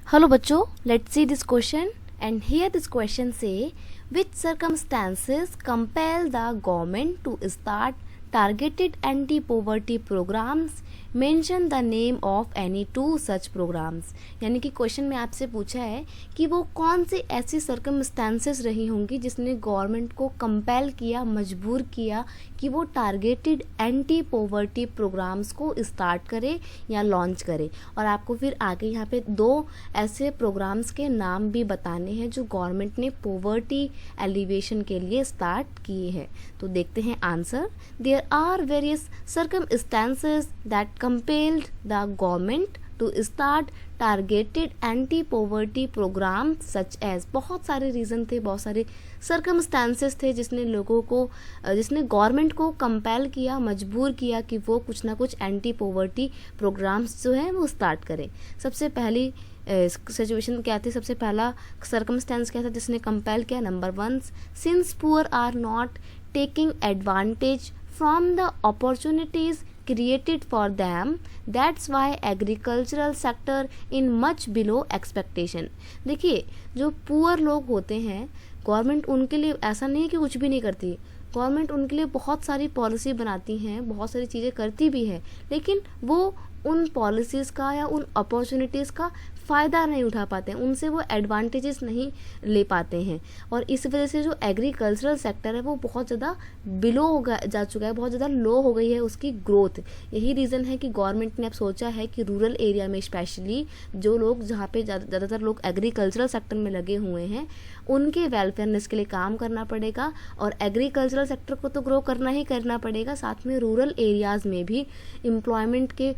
Hello बच्चों, let's see this question and here this question say which circumstances compel the government to start targeted anti-poverty programs, mention the name of any two such programs। यानी कि question में आपसे पूछा है कि वो कौन सी ऐसी सर्कमस्टांसेस रही होंगी जिसने गवर्नमेंट को कंपेल किया, मजबूर किया कि वो टारगेटेड एंटी पोवर्टी प्रोग्राम्स को स्टार्ट करे या लॉन्च करे। और आपको फिर आगे यहाँ पे दो ऐसे प्रोग्राम्स के नाम भी बताने हैं जो गवर्नमेंट ने पोवर्टी एलिवेशन के लिए स्टार्ट किए हैं। तो देखते हैं answer. There are various circumstances that compelled the government to start targeted anti poverty program such as. बहुत सारे रीज़न थे, बहुत सारे सर्कमस्टांसेस थे जिसने गवर्नमेंट को कंपेल किया, मजबूर किया कि वो कुछ ना कुछ एंटी पोवर्टी प्रोग्राम्स जो हैं वो स्टार्ट करें। सबसे पहली सिचुएशन क्या थी, सबसे पहला सर्कमस्टेंस क्या था जिसने कंपेल किया? Number 1, since poor are not taking advantage from the opportunities created for them, that's why agricultural sector in much below expectation। देखिए, जो पुअर लोग होते हैं, गवर्नमेंट उनके लिए ऐसा नहीं है कि कुछ भी नहीं करती, गवर्नमेंट उनके लिए बहुत सारी पॉलिसी बनाती हैं, बहुत सारी चीज़ें करती भी है, लेकिन वो उन पॉलिसीज़ का या उन अपॉर्चुनिटीज़ का फ़ायदा नहीं उठा पाते हैं, उनसे वो एडवांटेजेस नहीं ले पाते हैं। और इस वजह से जो एग्रीकल्चरल सेक्टर है वो बहुत ज़्यादा बिलो जा चुका है, बहुत ज़्यादा लो हो गई है उसकी ग्रोथ। यही रीज़न है कि गवर्नमेंट ने अब सोचा है कि रूरल एरिया में स्पेशली जो लोग, जहाँ पे ज़्यादातर लोग एग्रीकल्चरल सेक्टर में लगे हुए हैं, उनके वेलफेयरनेस के लिए काम करना पड़ेगा। और एग्रीकल्चरल सेक्टर को तो ग्रो करना ही करना पड़ेगा, साथ में रूरल एरियाज़ में भी एम्प्लॉयमेंट के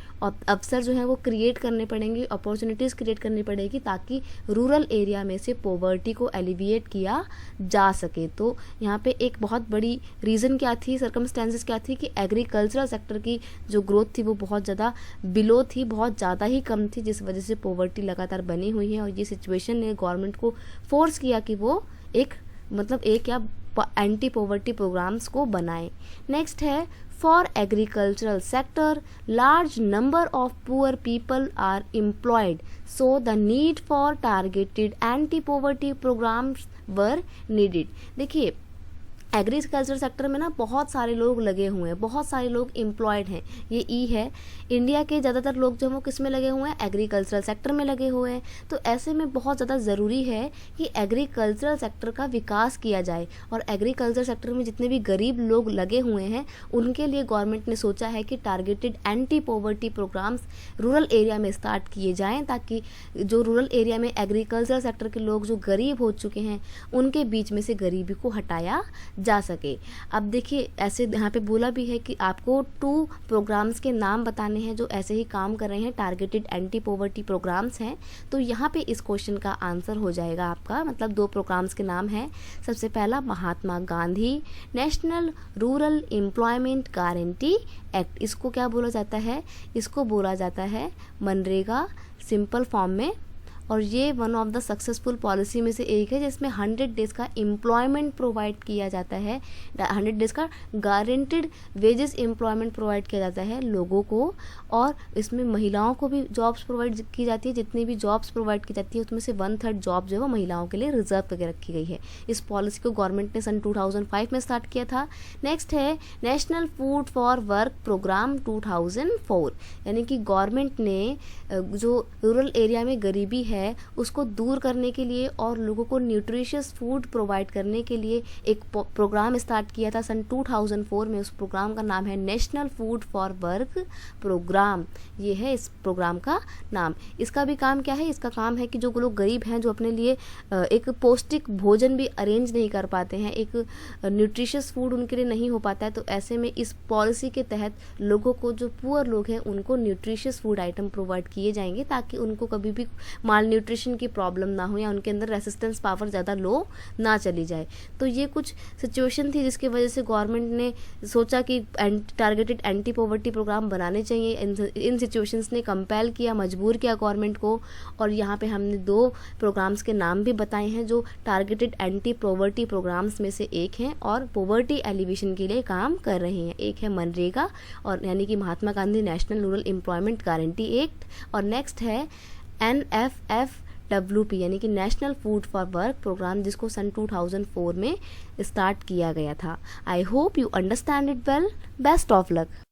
अवसर जो हैं वो क्रिएट करने पड़ेंगे, अपॉर्चुनिटीज़ क्रिएट करनी पड़ेगी ताकि रूरल एरिया में से पॉवर्टी को एलिविएट किया जा सके। तो यहाँ पे एक बहुत बड़ी रीज़न क्या थी, सर्कमस्टेंसेस क्या थी कि एग्रीकल्चरल सेक्टर की जो ग्रोथ थी वो बहुत ज़्यादा बिलो थी, बहुत ज़्यादा ही कम थी, जिस वजह से पॉवर्टी लगातार बनी हुई है। और ये सिचुएशन ने गवर्नमेंट को फोर्स किया कि वो एक या एंटी पॉवर्टी प्रोग्राम्स को बनाए। नेक्स्ट है, for agricultural sector large number of poor people are employed, so the need for targeted anti poverty programs were needed। देखिए, एग्रीकल्चर सेक्टर में ना बहुत सारे लोग लगे हुए हैं, बहुत सारे लोग एम्प्लॉयड हैं, ये ई है। इंडिया के ज़्यादातर लोग जो वो किस में लगे हुए हैं? एग्रीकल्चरल सेक्टर में लगे हुए हैं। तो ऐसे में बहुत ज़्यादा ज़रूरी है कि एग्रीकल्चरल सेक्टर का विकास किया जाए। और एग्रीकल्चर सेक्टर में जितने भी गरीब लोग लगे हुए हैं उनके लिए गवर्नमेंट ने सोचा है कि targeted anti poverty programs rural area में स्टार्ट किए जाएँ, ताकि जो रूरल एरिया में एग्रीकल्चर सेक्टर के लोग जो गरीब हो चुके हैं उनके बीच में से गरीबी को हटाया जा सके। अब देखिए, ऐसे यहाँ पे बोला भी है कि आपको 2 प्रोग्राम्स के नाम बताने हैं जो ऐसे ही काम कर रहे हैं, टारगेटेड एंटी पॉवर्टी प्रोग्राम्स हैं। तो यहाँ पे इस क्वेश्चन का आंसर हो जाएगा आपका, मतलब 2 प्रोग्राम्स के नाम हैं। सबसे पहला Mahatma Gandhi national rural employment guarantee act, इसको क्या बोला जाता है? इसको बोला जाता है मनरेगा सिंपल फॉर्म में। और ये one of the successful policy में से एक है जिसमें 100 डेज़ का एम्प्लॉयमेंट प्रोवाइड किया जाता है, 100 डेज़ का गारंटेड वेजेस एम्प्लॉयमेंट प्रोवाइड किया जाता है लोगों को। और इसमें महिलाओं को भी जॉब्स प्रोवाइड की जाती है, जितनी भी जॉब्स प्रोवाइड की जाती है उसमें से 1/3 जॉब जो है वो महिलाओं के लिए रिजर्व करके रखी गई है। इस पॉलिसी को गवर्नमेंट ने सन 2005 में स्टार्ट किया था। नेक्स्ट है national food for work program 2004, यानी कि गवर्नमेंट ने जो रूरल एरिया में गरीबी है उसको दूर करने के लिए और लोगों को न्यूट्रिशियस फूड प्रोवाइड करने के लिए एक प्रोग्राम स्टार्ट किया था सन 2004 में। उस प्रोग्राम का नाम है national food for work program, ये है इस प्रोग्राम का नाम। इसका भी काम क्या है? इसका काम है कि जो लोग गरीब हैं, जो अपने लिए एक पौष्टिक भोजन भी अरेंज नहीं कर पाते हैं, एक न्यूट्रिशियस फूड उनके लिए नहीं हो पाता है, तो ऐसे में इस पॉलिसी के तहत लोगों को, जो पुअर लोग हैं, उनको न्यूट्रिशियस फूड आइटम प्रोवाइड किए जाएंगे ताकि उनको कभी भी न्यूट्रिशन की प्रॉब्लम ना हो या उनके अंदर रेसिस्टेंस पावर ज़्यादा लो ना चली जाए। तो ये कुछ सिचुएशन थी जिसकी वजह से गवर्नमेंट ने सोचा कि टारगेटेड एंटी पॉवर्टी प्रोग्राम बनाने चाहिए। इन सिचुएशंस ने कंपेल किया, मजबूर किया गवर्नमेंट को। और यहाँ पे हमने 2 प्रोग्राम्स के नाम भी बताए हैं जो टारगेटेड एंटी पॉवर्टी प्रोग्राम्स में से एक हैं और पॉवर्टी एलिवेशन के लिए काम कर रहे हैं। एक है मनरेगा, और यानी कि Mahatma Gandhi national rural employment guarantee act, और नेक्स्ट है NFF WP यानी कि national food for work programme, जिसको सन 2004 में स्टार्ट किया गया था। I hope you understand it well. Best of luck.